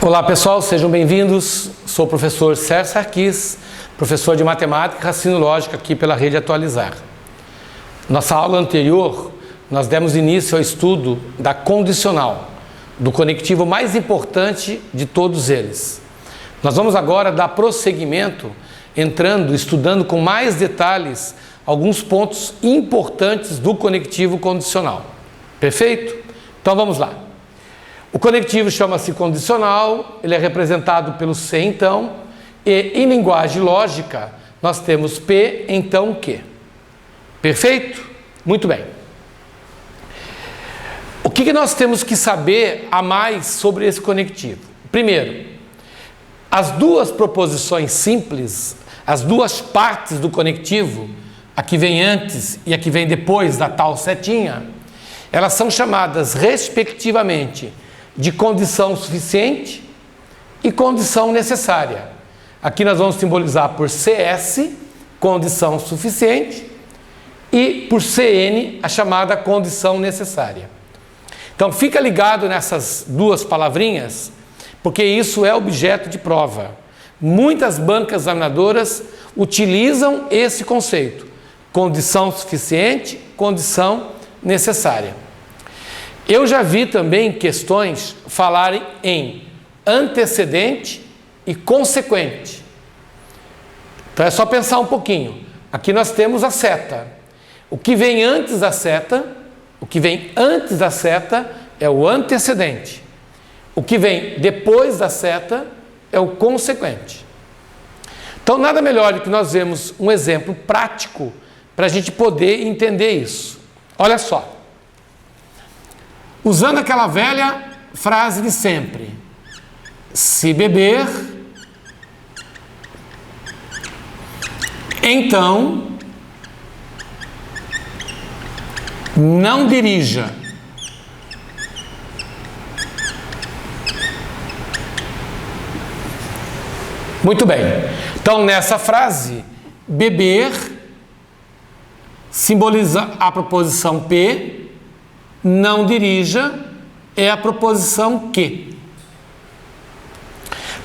Olá pessoal, sejam bem-vindos. Sou o professor Sérgio Sarquis, professor de Matemática e Raciocínio Lógico aqui pela Rede Atualizar. Nossa aula anterior, nós demos início ao estudo da condicional, do conectivo mais importante de todos eles. Nós vamos agora dar prosseguimento, estudando com mais detalhes alguns pontos importantes do conectivo condicional. Perfeito? Então vamos lá. O conectivo chama-se condicional, ele é representado pelo se então, e em linguagem lógica nós temos P então Q. Perfeito? Muito bem. O que nós temos que saber a mais sobre esse conectivo? Primeiro, as duas proposições simples, as duas partes do conectivo, a que vem antes e a que vem depois da tal setinha, elas são chamadas respectivamente de condição suficiente e condição necessária. Aqui nós vamos simbolizar por CS, condição suficiente, e por CN, a chamada condição necessária. Então fica ligado nessas duas palavrinhas, porque isso é objeto de prova. Muitas bancas examinadoras utilizam esse conceito, condição suficiente, condição necessária. Eu já vi também questões falarem em antecedente e consequente. Então é só pensar um pouquinho. Aqui nós temos a seta. O que vem antes da seta, é o antecedente. O que vem depois da seta é o consequente. Então nada melhor do que nós vermos um exemplo prático para a gente poder entender isso. Olha só. Usando aquela velha frase de sempre: se beber, então não dirija. Muito bem. Então, nessa frase, beber simboliza a proposição P, não dirija é a proposição que.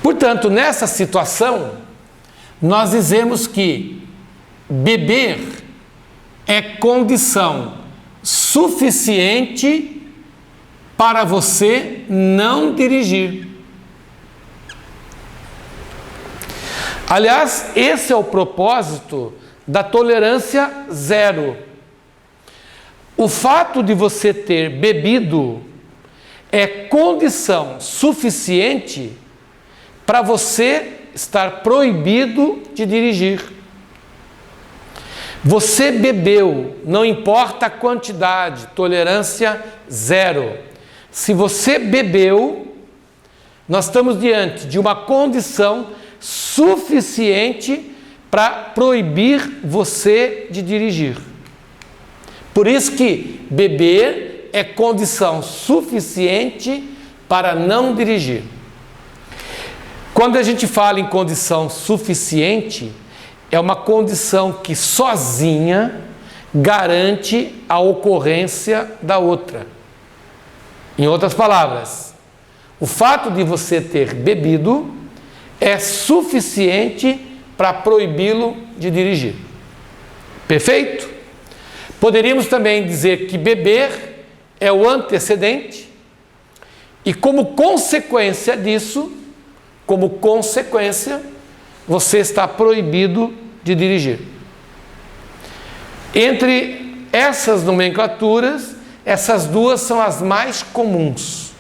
Portanto, nessa situação, nós dizemos que beber é condição suficiente para você não dirigir. Aliás, esse é o propósito da tolerância zero. O fato de você ter bebido é condição suficiente para você estar proibido de dirigir. Você bebeu, não importa a quantidade, tolerância zero. Se você bebeu, nós estamos diante de uma condição suficiente para proibir você de dirigir. Por isso que beber é condição suficiente para não dirigir. Quando a gente fala em condição suficiente, é uma condição que sozinha garante a ocorrência da outra. Em outras palavras, o fato de você ter bebido é suficiente para proibi-lo de dirigir. Perfeito? Poderíamos também dizer que beber é o antecedente e como consequência disso, você está proibido de dirigir. Entre essas nomenclaturas, essas duas são as mais comuns.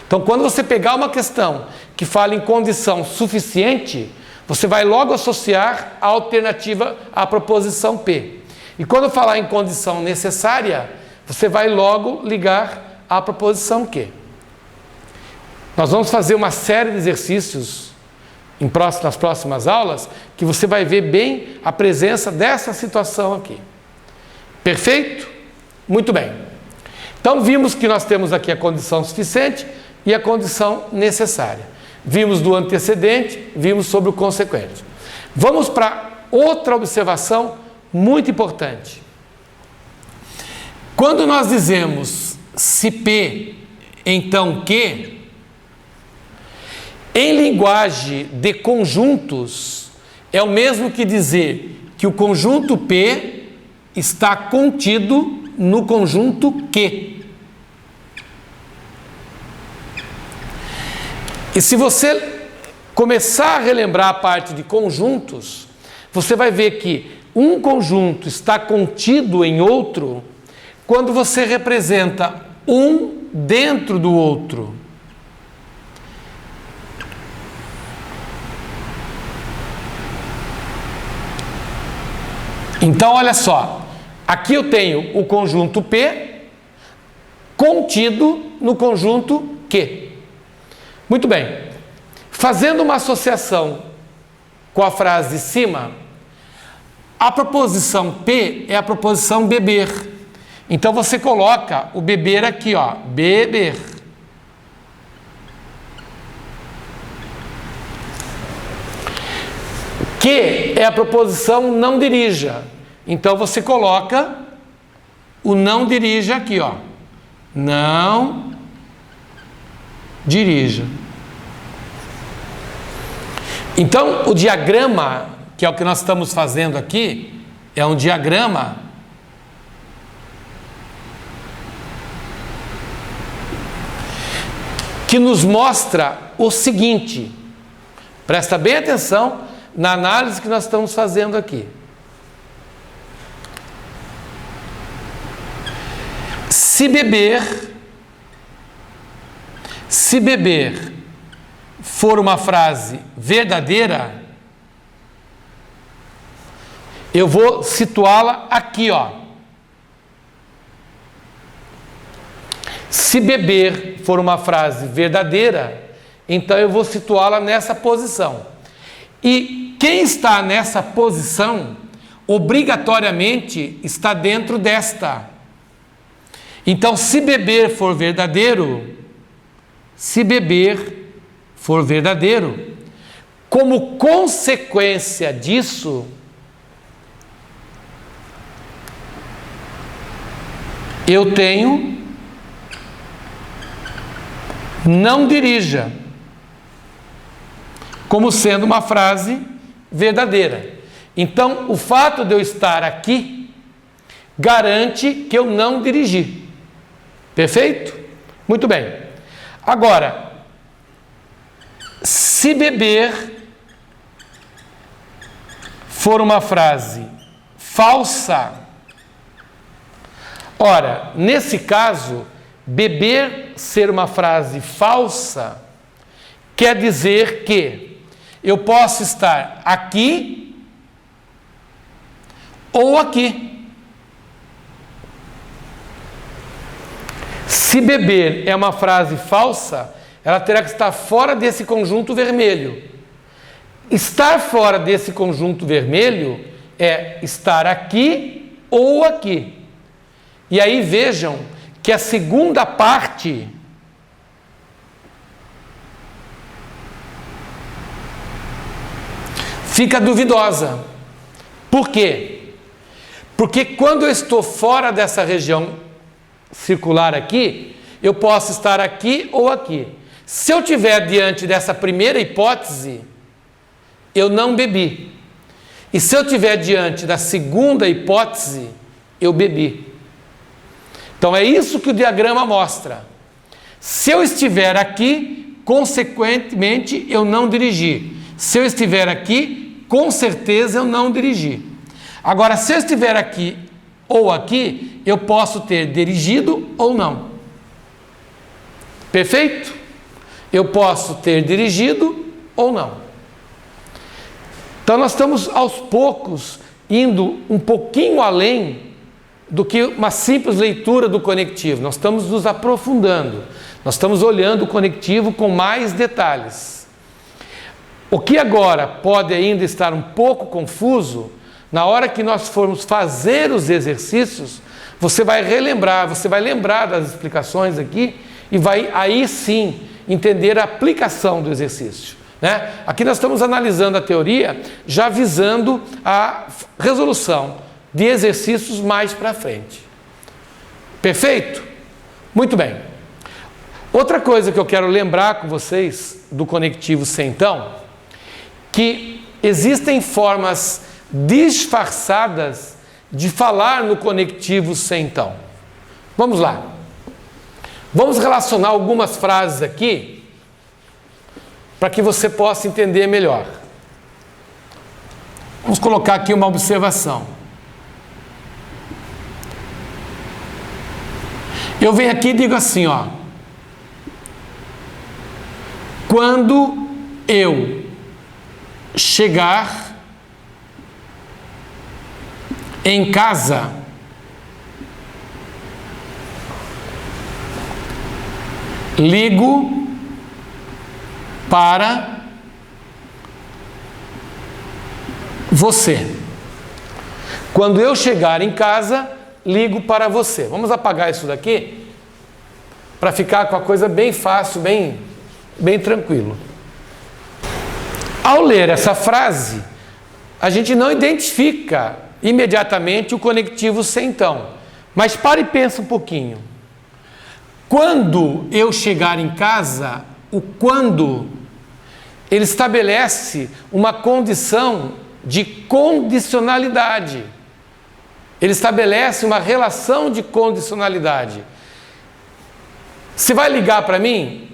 Então, quando você pegar uma questão que fala em condição suficiente, você vai logo associar a alternativa à proposição P. E quando falar em condição necessária, você vai logo ligar à proposição Q. Nós vamos fazer uma série de exercícios nas próximas aulas que você vai ver bem a presença dessa situação aqui. Perfeito? Muito bem. Então vimos que nós temos aqui a condição suficiente e a condição necessária. Vimos do antecedente, vimos sobre o consequente. Vamos para outra observação muito importante. Quando nós dizemos se P, então Q, em linguagem de conjuntos, é o mesmo que dizer que o conjunto P está contido no conjunto Q. E se você começar a relembrar a parte de conjuntos, você vai ver que um conjunto está contido em outro quando você representa um dentro do outro. Então, olha só, aqui eu tenho o conjunto P contido no conjunto Q. Muito bem. Fazendo uma associação com a frase de cima, a proposição P é a proposição beber. Então, você coloca o beber aqui, ó, beber. Q é a proposição não dirija. Então, você coloca o não dirija aqui, ó. Não dirija. Então, o diagrama, que é o que nós estamos fazendo aqui, é um diagrama que nos mostra o seguinte. Presta bem atenção na análise que nós estamos fazendo aqui. Se beber for uma frase verdadeira, eu vou situá-la aqui, ó. Se beber for uma frase verdadeira, então eu vou situá-la nessa posição. E quem está nessa posição, obrigatoriamente está dentro desta. Então, se beber for verdadeiro, como consequência disso, eu tenho não dirija, como sendo uma frase verdadeira. Então, o fato de eu estar aqui garante que eu não dirigi. Perfeito? Muito bem. Agora, se beber for uma frase falsa, ora, nesse caso, beber ser uma frase falsa quer dizer que eu posso estar aqui ou aqui. Se beber é uma frase falsa, ela terá que estar fora desse conjunto vermelho. Estar fora desse conjunto vermelho é estar aqui ou aqui. E aí vejam que a segunda parte fica duvidosa. Por quê? Porque quando eu estou fora dessa região circular aqui, eu posso estar aqui ou aqui. Se eu estiver diante dessa primeira hipótese, eu não bebi. E se eu estiver diante da segunda hipótese, eu bebi. Então é isso que o diagrama mostra. Se eu estiver aqui, consequentemente eu não dirigi. Se eu estiver aqui, com certeza eu não dirigi. Agora, se eu estiver aqui ou aqui, eu posso ter dirigido ou não. Perfeito? Eu posso ter dirigido ou não. Então nós estamos aos poucos indo um pouquinho além do que uma simples leitura do conectivo. Nós estamos nos aprofundando. Nós estamos olhando o conectivo com mais detalhes. O que agora pode ainda estar um pouco confuso, na hora que nós formos fazer os exercícios, você vai relembrar, você vai lembrar das explicações aqui e vai aí sim entender a aplicação do exercício. né? Aqui nós estamos analisando a teoria, já visando a resolução de exercícios mais para frente. Perfeito? Muito bem. Outra coisa que eu quero lembrar com vocês do conectivo se então, que existem formas disfarçadas de falar no conectivo se então. Vamos lá. Vamos relacionar algumas frases aqui para que você possa entender melhor. Vamos colocar aqui uma observação. Eu venho aqui e digo assim, ó. Quando eu chegar em casa, ligo para você. Quando eu chegar em casa, ligo para você. Vamos apagar isso daqui para ficar com a coisa bem fácil, bem tranquilo. Ao ler essa frase, a gente não identifica imediatamente o conectivo se então. Mas pare e pensa um pouquinho. Quando eu chegar em casa, o quando, ele estabelece uma condição de condicionalidade. Ele estabelece uma relação de condicionalidade. Você vai ligar para mim?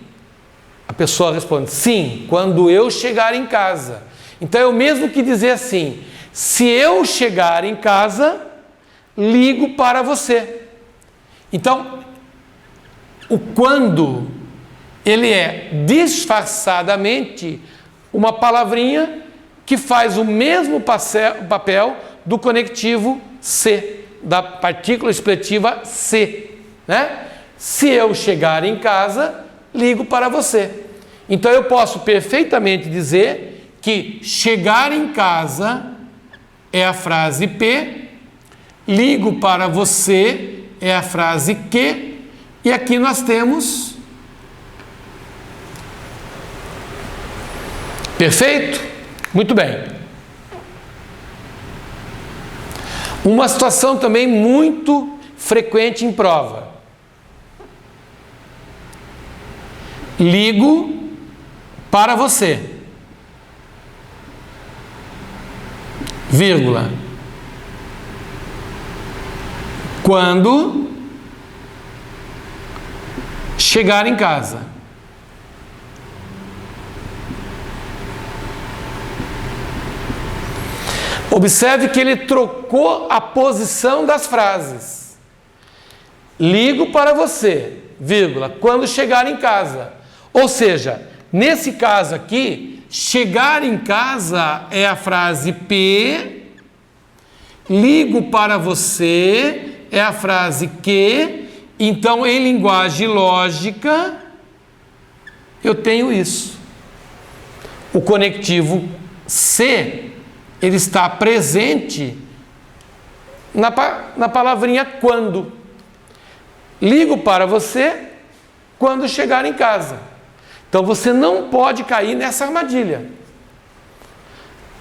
A pessoa responde, sim, quando eu chegar em casa. Então é o mesmo que dizer assim, se eu chegar em casa, ligo para você. Então, o quando, ele é disfarçadamente uma palavrinha que faz o mesmo papel do conectivo se, da partícula expletiva se, né? Se eu chegar em casa, ligo para você. Então eu posso perfeitamente dizer que chegar em casa é a frase P, ligo para você é a frase que, e aqui nós temos perfeito? Muito bem. Uma situação também muito frequente em prova. Ligo para você, vírgula, quando chegar em casa. Observe que ele trocou a posição das frases. Ligo para você, vírgula, quando chegar em casa. Ou seja, nesse caso aqui, chegar em casa é a frase P, ligo para você é a frase que, então em linguagem lógica, eu tenho isso. O conectivo se, ele está presente na palavrinha quando. Ligo para você quando chegar em casa. Então você não pode cair nessa armadilha.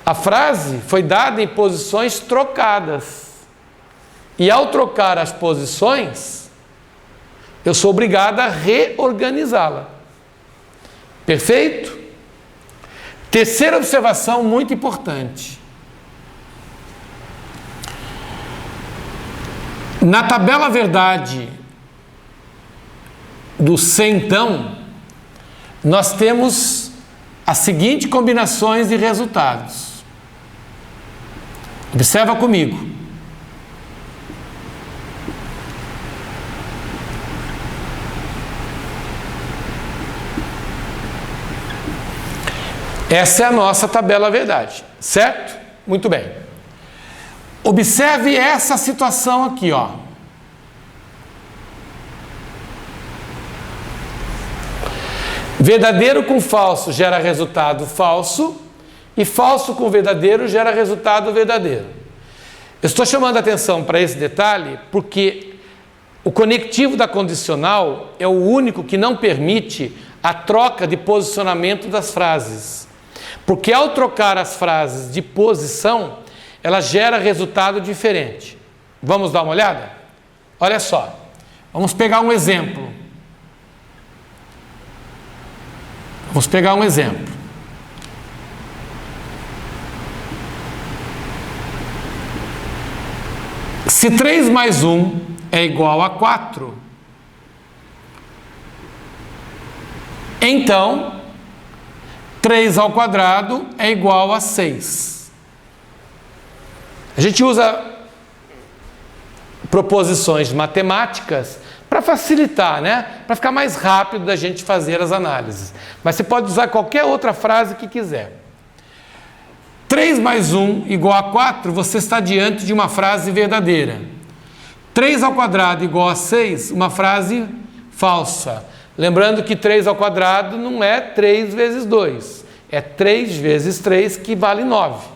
A frase foi dada em posições trocadas. E ao trocar as posições, eu sou obrigado a reorganizá-la. Perfeito? Terceira observação muito importante. Na tabela verdade do se então, nós temos as seguintes combinações de resultados. Observa comigo. Essa é a nossa tabela verdade, certo? Muito bem. Observe essa situação aqui, ó. Verdadeiro com falso gera resultado falso e falso com verdadeiro gera resultado verdadeiro. Eu estou chamando a atenção para esse detalhe porque o conectivo da condicional é o único que não permite a troca de posicionamento das frases. Porque ao trocar as frases de posição, ela gera resultado diferente. Vamos dar uma olhada? Olha só. Vamos pegar um exemplo. Se 3 mais 1 é igual a 4, então 3 ao quadrado é igual a 6. A gente usa proposições matemáticas para facilitar, né? Para ficar mais rápido da gente fazer as análises. Mas você pode usar qualquer outra frase que quiser. 3 mais 1 igual a 4, você está diante de uma frase verdadeira. 3 ao quadrado igual a 6, uma frase falsa. Lembrando que 3 ao quadrado não é 3 vezes 2, é 3 vezes 3, que vale 9.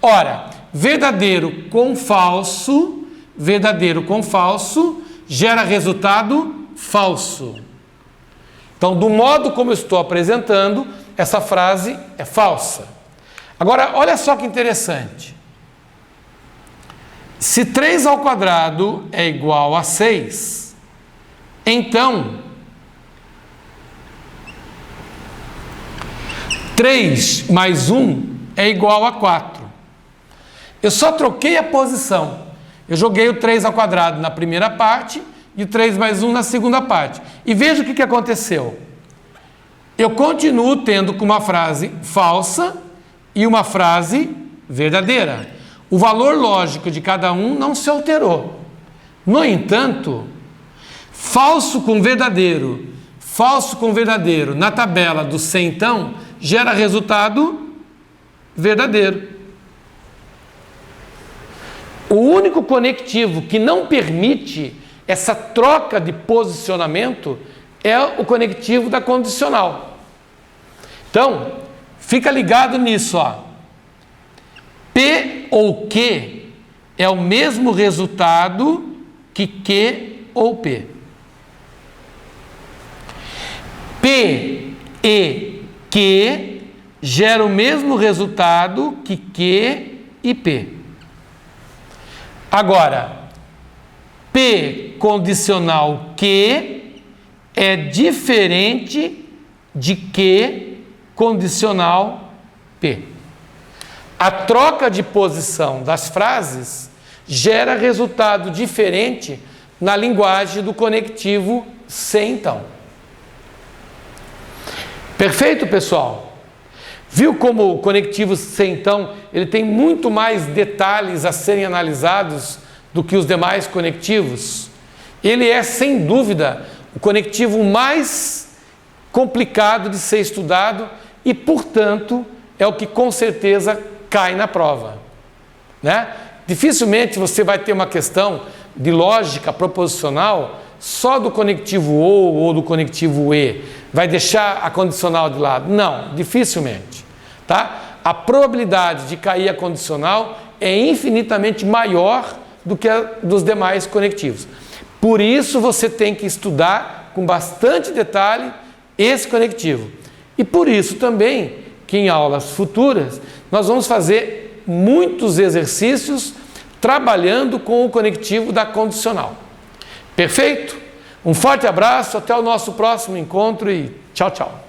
Ora, verdadeiro com falso gera resultado falso. Então, do modo como eu estou apresentando, essa frase é falsa. Agora, olha só que interessante. Se 3 ao quadrado é igual a 6, então 3 mais 1 é igual a 4. Eu só troquei a posição. Eu joguei o 3 ao quadrado na primeira parte e o 3 mais 1 na segunda parte. E veja o que aconteceu. Eu continuo tendo com uma frase falsa e uma frase verdadeira. O valor lógico de cada um não se alterou. No entanto, falso com verdadeiro na tabela do centão gera resultado verdadeiro. O único conectivo que não permite essa troca de posicionamento é o conectivo da condicional. Então, fica ligado nisso, ó. P ou Q é o mesmo resultado que Q ou P. P e Q gera o mesmo resultado que Q e P. Agora, P condicional Q é diferente de Q condicional P. A troca de posição das frases gera resultado diferente na linguagem do conectivo se então. Perfeito, pessoal? Viu como o conectivo se então ele tem muito mais detalhes a serem analisados do que os demais conectivos? Ele é, sem dúvida, o conectivo mais complicado de ser estudado e, portanto, é o que com certeza cai na prova, né? Dificilmente você vai ter uma questão de lógica proposicional só do conectivo ou do conectivo e, vai deixar a condicional de lado. Não, dificilmente, tá? A probabilidade de cair a condicional é infinitamente maior do que a dos demais conectivos. Por isso você tem que estudar com bastante detalhe esse conectivo. E por isso também que em aulas futuras nós vamos fazer muitos exercícios trabalhando com o conectivo da condicional. Perfeito? Um forte abraço, até o nosso próximo encontro e tchau, tchau.